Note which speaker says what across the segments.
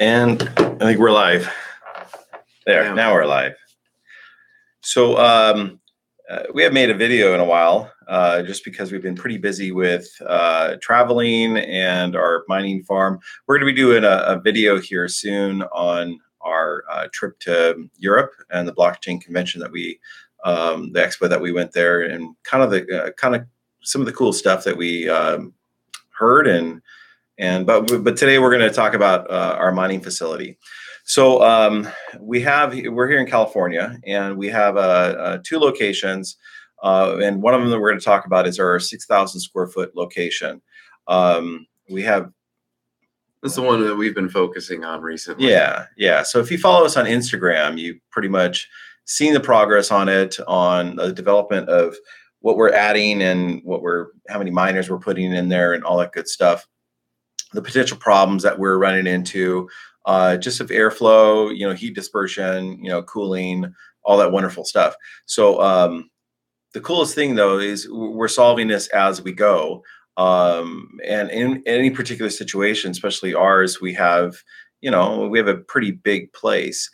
Speaker 1: And I think we're live. There,
Speaker 2: Yeah.
Speaker 1: now we're live. So we haven't made a video in a while, just because we've been pretty busy with traveling and our mining farm. We're going to be doing a video here soon on our trip to Europe and the blockchain convention that we, the expo that we went there, and kind of some of the cool stuff that we heard but today we're going to talk about our mining facility. So we're here in California, and we have two locations, and one of them that we're going to talk about is our 6,000 square foot location. We have
Speaker 2: That's the one that we've been focusing on recently.
Speaker 1: Yeah. So if you follow us on Instagram, you pretty much seen the progress on it, on the development of what we're adding and how many miners we're putting in there and all that good stuff. The potential problems that we're running into, just of airflow, heat dispersion, cooling, all that wonderful stuff. So the coolest thing though is we're solving this as we go. And in any particular situation, especially ours, we have a pretty big place.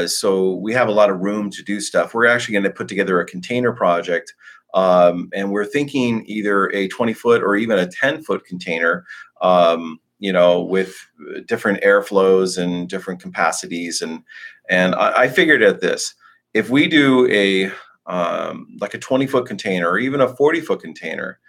Speaker 1: So we have a lot of room to do stuff. We're actually going to put together a container project. And we're thinking either a 20-foot or even a 10-foot container, with different airflows and different capacities. And I figured at this, if we do like a 20-foot container or even a 40-foot container,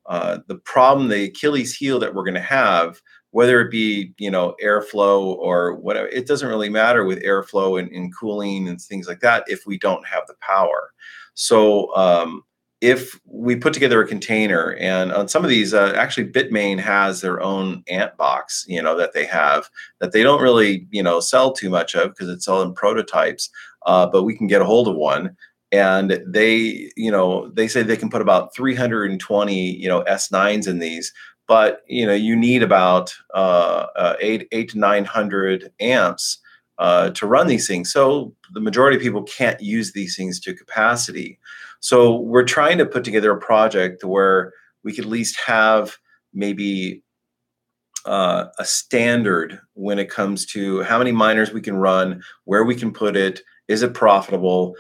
Speaker 1: the Achilles heel that we're going to have, whether it be, airflow or whatever, it doesn't really matter with airflow and cooling and things like that if we don't have the power. So if we put together a container, and on some of these, actually Bitmain has their own ant box, that they have, that they don't really, sell too much of because it's all in prototypes, but we can get a hold of one. And they say they can put about 320, S9s in these, but, you need about 800 to 900 amps to run these things. So the majority of people can't use these things to capacity. So we're trying to put together a project where we could at least have maybe a standard when it comes to how many miners we can run, where we can put it, is it profitable,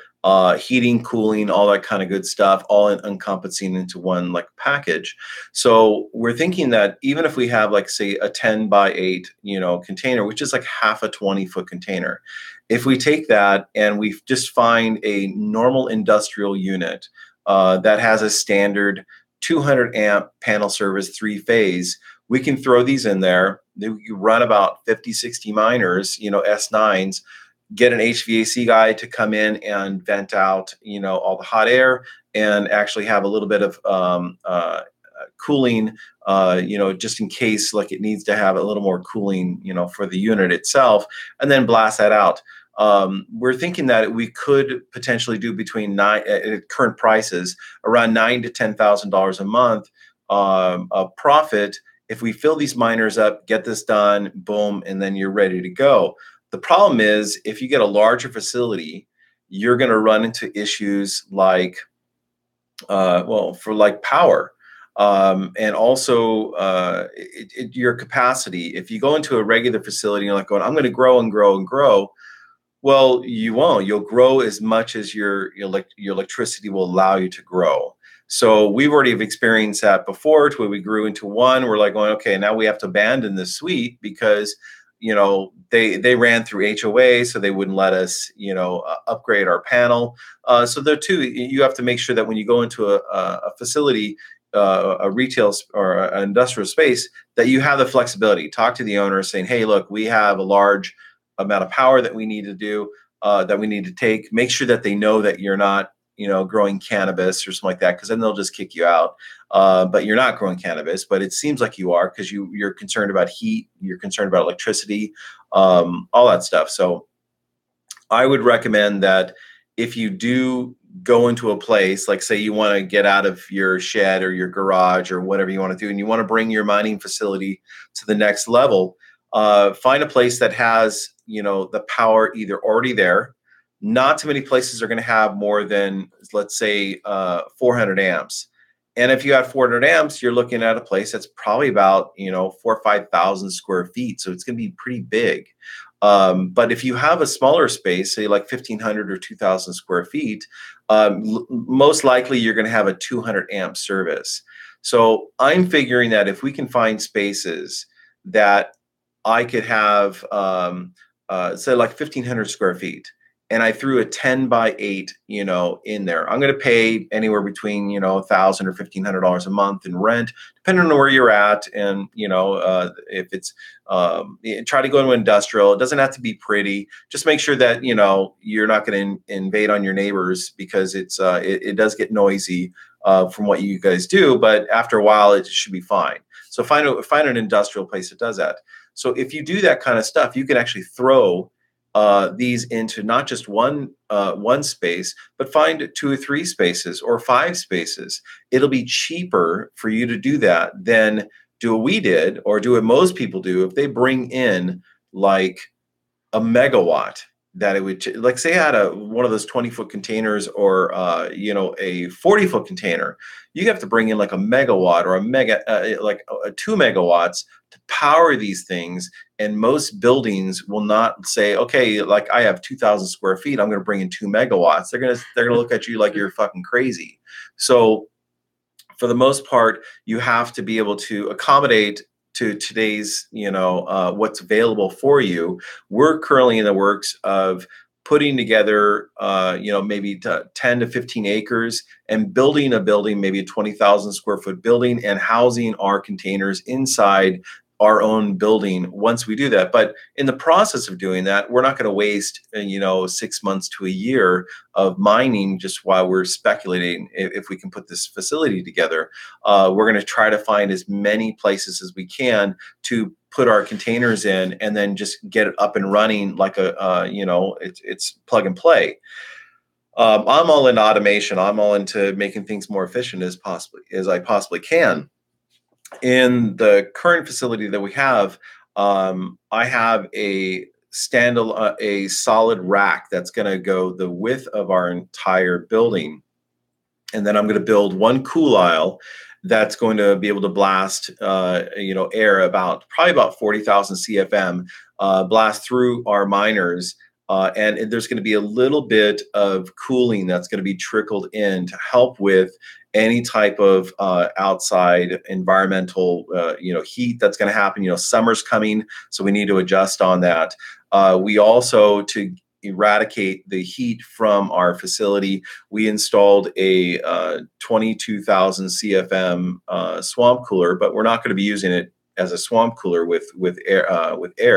Speaker 1: heating, cooling, all that kind of good stuff, all encompassing into one package. So we're thinking that even if we have say a 10 by 8, container, which is like half a 20-foot container, if we take that and we just find a normal industrial unit that has a standard 200 amp panel service 3-phase, we can throw these in there. You run about 50, 60 miners, S9s, get an HVAC guy to come in and vent out, all the hot air, and actually have a little bit of cooling, just in case it needs to have a little more cooling, for the unit itself, and then blast that out. We're thinking that we could potentially do between at current prices, around $9,000 to $10,000 a month of profit if we fill these miners up, get this done, boom, and then you're ready to go. The problem is, if you get a larger facility, you're going to run into issues like, power, and also your capacity. If you go into a regular facility, you're going, I'm going to grow and grow and grow. Well, you won't. You'll grow as much as your electricity will allow you to grow. So we've already experienced that before, to where we grew into one. We're going, okay, now we have to abandon the suite because they ran through HOA, so they wouldn't let us upgrade our panel. So there too, you have to make sure that when you go into a facility, a retail or an industrial space, that you have the flexibility. Talk to the owner saying, hey, look, we have a large amount of power that we need to do, that we need to take. Make sure that they know that you're not growing cannabis or something like that, because then they'll just kick you out. But you're not growing cannabis, but it seems like you are, because you're concerned about heat, you're concerned about electricity, all that stuff. So I would recommend that if you do go into a place, like say you want to get out of your shed or your garage or whatever you want to do, and you want to bring your mining facility to the next level, find a place that has the power either already there. Not too many places are going to have more than, let's say, 400 amps. And if you had 400 amps, you're looking at a place that's probably about, 4 or 5,000 square feet. So it's going to be pretty big. But if you have a smaller space, say like 1,500 or 2,000 square feet, most likely you're going to have a 200 amp service. So I'm figuring that if we can find spaces that I could have, say like 1,500 square feet, and I threw a 10 by 8, in there, I'm going to pay anywhere between, $1,000 or $1,500 a month in rent, depending on where you're at. And, if it's, try to go into industrial, it doesn't have to be pretty. Just make sure that, you're not going to invade on your neighbors, because it does get noisy from what you guys do. But after a while, it should be fine. So find an industrial place that does that. So if you do that kind of stuff, you can actually throw these into not just one space, but find 2 or 3 spaces or 5 spaces. It'll be cheaper for you to do that than do what we did, or do what most people do. If they bring in like a megawatt, that it would, like, say I had one of those 20-foot containers, or a 40-foot container, you have to bring in like a megawatt or like 2 megawatts to power these things. And most buildings will not say, okay, like, I have 2,000 square feet, I'm going to bring in 2 megawatts. They're going to look at you like you're fucking crazy. So for the most part, you have to be able to accommodate to today's, what's available for you. We're currently in the works of putting together, maybe 10 to 15 acres, and building a building, maybe a 20,000 square foot building, and housing our containers inside our own building once we do that. But in the process of doing that, we're not going to waste, 6 months to a year of mining just while we're speculating if we can put this facility together. We're going to try to find as many places as we can to put our containers in, and then just get it up and running like it's plug and play. I'm all in automation. I'm all into making things more efficient as I possibly can. In the current facility that we have, I have a solid rack that's going to go the width of our entire building, and then I'm going to build one cool aisle that's going to be able to blast, air probably about 40,000 CFM, blast through our miners. And there's going to be a little bit of cooling that's going to be trickled in to help with any type of outside environmental, heat that's going to happen. Summer's coming, so we need to adjust on that. We also, to eradicate the heat from our facility, we installed a 22,000 CFM swamp cooler, but we're not going to be using it as a swamp cooler with air,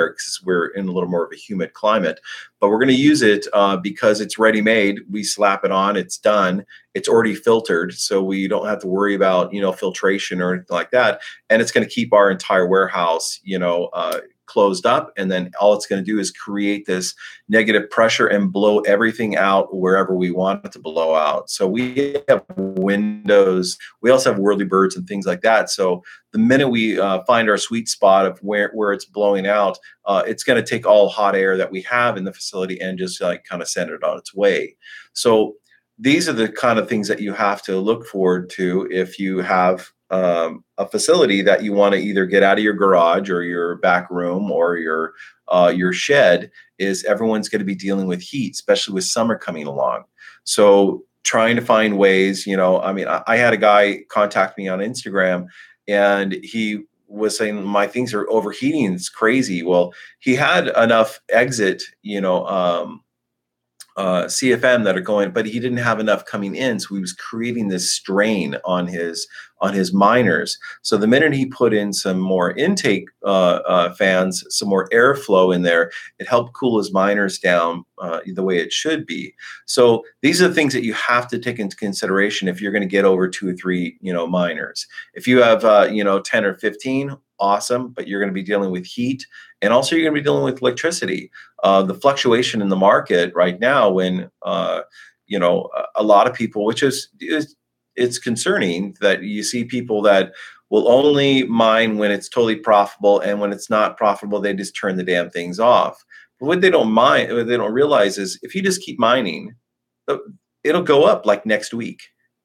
Speaker 1: because we're in a little more of a humid climate. But we're going to use it because it's ready made. We slap it on, it's done, it's already filtered, so we don't have to worry about filtration or anything like that. And it's going to keep our entire warehouse closed up, and then all it's going to do is create this negative pressure and blow everything out wherever we want it to blow out. So we have windows, we also have whirlybirds and things like that. So the minute we find our sweet spot of where it's blowing out, it's going to take all hot air that we have in the facility and just like kind of send it on its way. So these are the kind of things that you have to look forward to if you have a facility that you want to either get out of your garage or your back room or your shed. Is everyone's going to be dealing with heat, especially with summer coming along. So trying to find ways, I had a guy contact me on Instagram, and he was saying my things are overheating. It's crazy. Well, he had enough exit, CFM that are going, but he didn't have enough coming in, so he was creating this strain on his miners. So the minute he put in some more intake fans, some more airflow in there, it helped cool his miners down the way it should be. So these are the things that you have to take into consideration if you're going to get over 2 or 3 miners. If you have 10 or 15, awesome, but you're going to be dealing with heat, and also you're going to be dealing with electricity. The fluctuation in the market right now, when a lot of people, which is it's concerning that you see people that will only mine when it's totally profitable, and when it's not profitable, they just turn the damn things off. But what they don't realize is, if you just keep mining, it'll go up like next week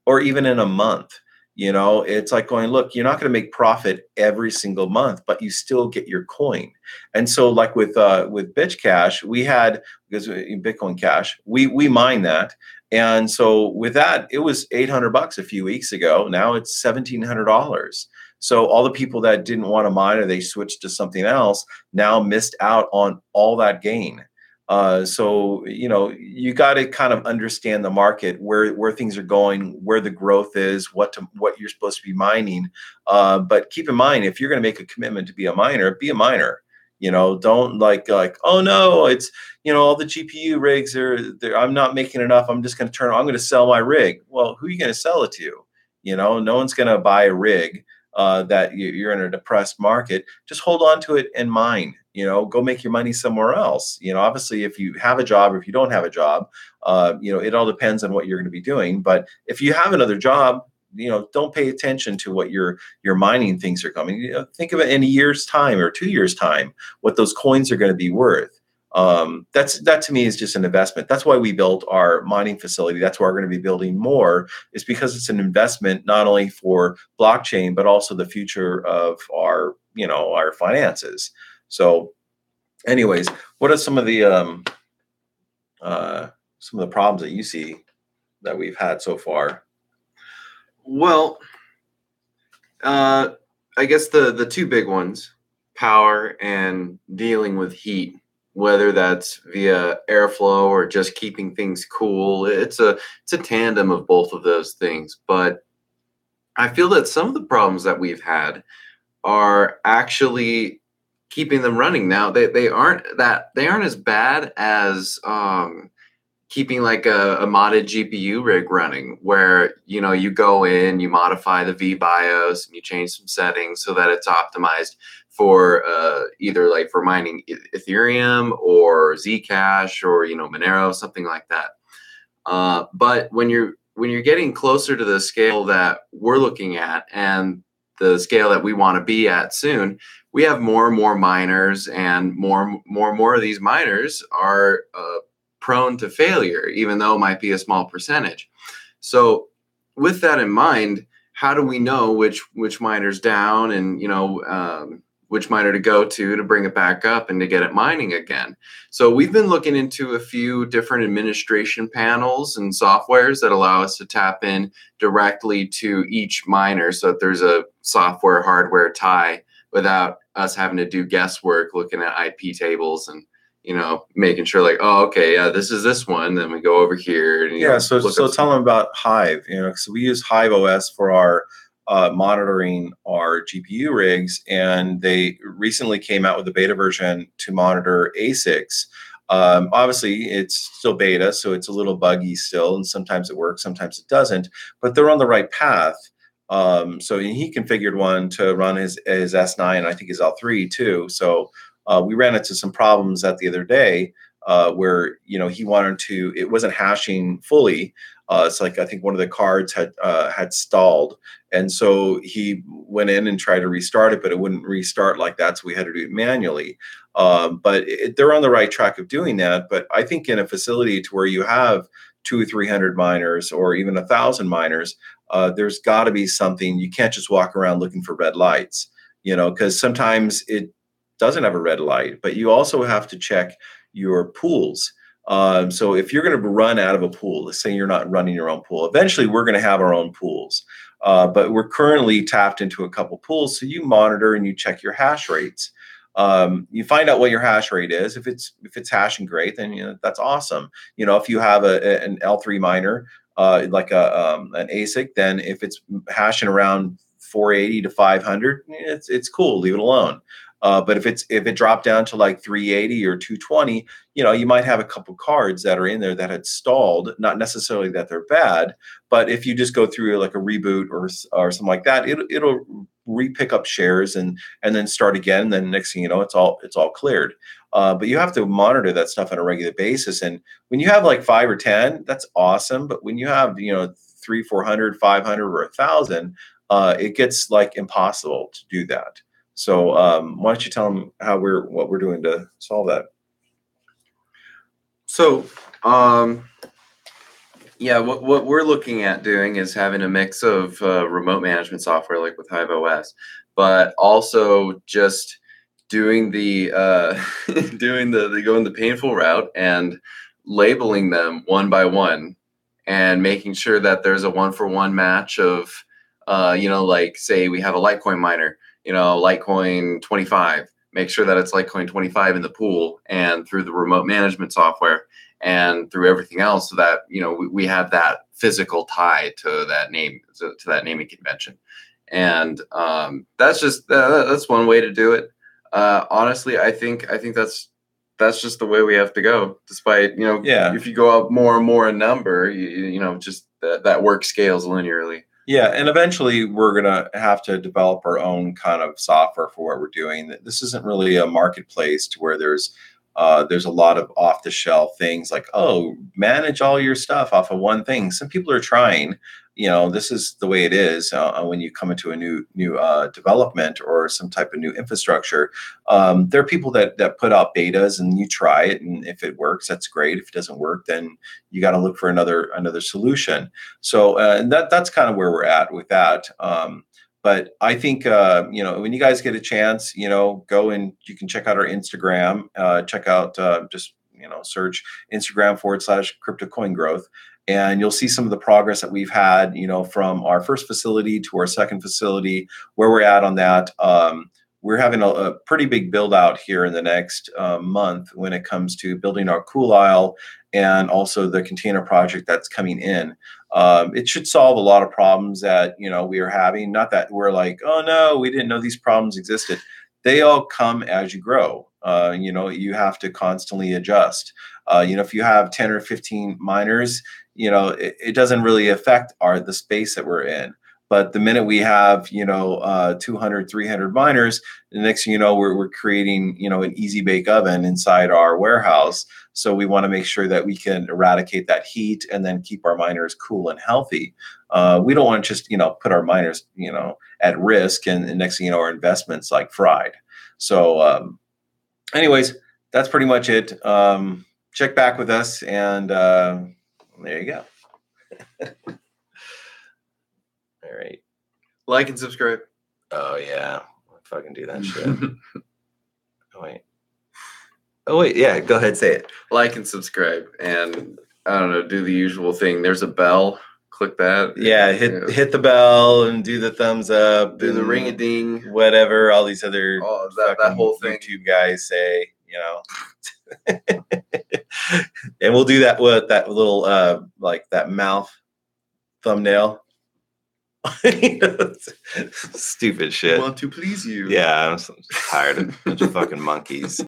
Speaker 1: or even in a month. It's like going, look, you're not going to make profit every single month, but you still get your coin. And so, like with Bitch Cash, we had, because in Bitcoin Cash, we mine that. And so with that, it was $800 a few weeks ago. Now it's $1,700. So all the people that didn't want to mine or they switched to something else now missed out on all that gain. So you got to kind of understand the market, where things are going, where the growth is, what you're supposed to be mining. But keep in mind, if you're going to make a commitment to be a miner, be a miner. Don't like oh no, it's all the GPU rigs I'm not making enough. I'm just going to I'm going to sell my rig. Well, who are you going to sell it to? No one's going to buy a rig that you're in a depressed market. Just hold on to it and mine. Go make your money somewhere else. Obviously, if you have a job or if you don't have a job, it all depends on what you're going to be doing. But if you have another job, don't pay attention to what your mining things are coming. Think of it in a year's time or 2 years' time, what those coins are going to be worth. That to me is just an investment. That's why we built our mining facility. That's why we're going to be building more, is because it's an investment not only for blockchain but also the future of our finances. So, anyways, what are some of the problems that you see that we've had so far?
Speaker 2: Well, I guess the two big ones, power and dealing with heat, whether that's via airflow or just keeping things cool. It's a tandem of both of those things. But I feel that some of the problems that we've had are actually keeping them running now. They aren't as bad as keeping like a modded GPU rig running, where you go in, you modify the VBIOS, and you change some settings so that it's optimized for either like for mining Ethereum or Zcash or Monero, something like that. But when you're getting closer to the scale that we're looking at and the scale that we want to be at soon, we have more and more miners, and more of these miners are prone to failure, even though it might be a small percentage. So with that in mind, how do we know which miner's down and which miner to go to bring it back up and to get it mining again? So we've been looking into a few different administration panels and softwares that allow us to tap in directly to each miner, so that there's a software hardware tie without us having to do guesswork looking at IP tables and making sure like, oh, okay, yeah, this is this one. Then we go over here. And,
Speaker 1: so tell them about Hive. So we use Hive OS for our monitoring our GPU rigs, and they recently came out with a beta version to monitor ASICs. Obviously, it's still beta, so it's a little buggy still, and sometimes it works, sometimes it doesn't. But they're on the right path. So he configured one to run his S9, and I think his L3 too. So we ran into some problems the other day where he wanted to. It wasn't hashing fully. It's like I think one of the cards had stalled, and so he went in and tried to restart it, but it wouldn't restart like that. So we had to do it manually. But they're on the right track of doing that. But I think in a facility to where you have 200 or 300 miners, or even 1,000 miners, there's got to be something. You can't just walk around looking for red lights, because sometimes it doesn't have a red light. But you also have to check your pools. So if you're going to run out of a pool, let's say you're not running your own pool, eventually we're going to have our own pools. But we're currently tapped into a couple pools. So you monitor and you check your hash rates. You find out what your hash rate is. If it's hashing great, then that's awesome. If you have an L3 miner, like an ASIC, then if it's hashing around 480 to 500, it's cool. Leave it alone. But if it dropped down to like 380 or 220, you might have a couple cards that are in there that had stalled. Not necessarily that they're bad, but if you just go through like a reboot or something like that, it'll re-pick up shares and then start again. And then next thing you know, it's all cleared. But you have to monitor that stuff on a regular basis. And when you have like 5 or 10, that's awesome. But when you have 300, 400, 500, or 1,000, it gets like impossible to do that. So why don't you tell them what we're doing to solve that?
Speaker 2: So Yeah, what we're looking at doing is having a mix of remote management software like with Hive OS, but also just doing the doing the going the painful route and labeling them one by one and making sure that there's a one for one match of like say we have a Litecoin miner, Litecoin 25. Make sure that it's Litecoin 25 in the pool and through the remote management software and through everything else so that we have that physical tie to that name to that naming convention. And that's one way to do it. Honestly, I think that's just the way we have to go. Despite
Speaker 1: Yeah.
Speaker 2: if you go up more and more in number, just that work scales linearly.
Speaker 1: Yeah, and eventually we're gonna have to develop our own kind of software for what we're doing. This isn't really a marketplace to where there's a lot of off the shelf things like, oh, manage all your stuff off of one thing. Some people are trying. This is the way it is when you come into a new development or some type of new infrastructure. There are people that put out betas and you try it, and if it works, that's great. If it doesn't work, then you got to look for another solution. So and that's kind of where we're at with that. But I think when you guys get a chance, go and you can check out our Instagram. Check out just search Instagram/crypto coin growth, and you'll see some of the progress that we've had. From our first facility to our second facility, where we're at on that. We're having a pretty big build out here in the next month when it comes to building our cool aisle and also the container project that's coming in. It should solve a lot of problems that we are having. Not that we're like, oh no, we didn't know these problems existed. They all come as you grow. You have to constantly adjust. If you have 10 or 15 miners, it doesn't really affect the space that we're in. But the minute we have 200, 300 miners, the next thing you know, we're creating an easy bake oven inside our warehouse. So we want to make sure that we can eradicate that heat and then keep our miners cool and healthy. We don't want to just put our miners at risk, and the next thing you know, our investments like fried. So anyways, that's pretty much it. Check back with us, and there you go. All right.
Speaker 2: Like and subscribe.
Speaker 1: Oh yeah, I'll fucking do that shit. Oh wait, yeah. Go ahead, say it.
Speaker 2: Like and subscribe, and I don't know, do the usual thing. There's a bell. Click that.
Speaker 1: Yeah, hit the bell and do the thumbs up.
Speaker 2: Do the ring a ding.
Speaker 1: Whatever all these other
Speaker 2: that whole thing
Speaker 1: YouTube guys say, And we'll do that with that little like that mouth thumbnail. Stupid shit.
Speaker 2: We want to please you.
Speaker 1: Yeah, I'm tired of a bunch of fucking monkeys.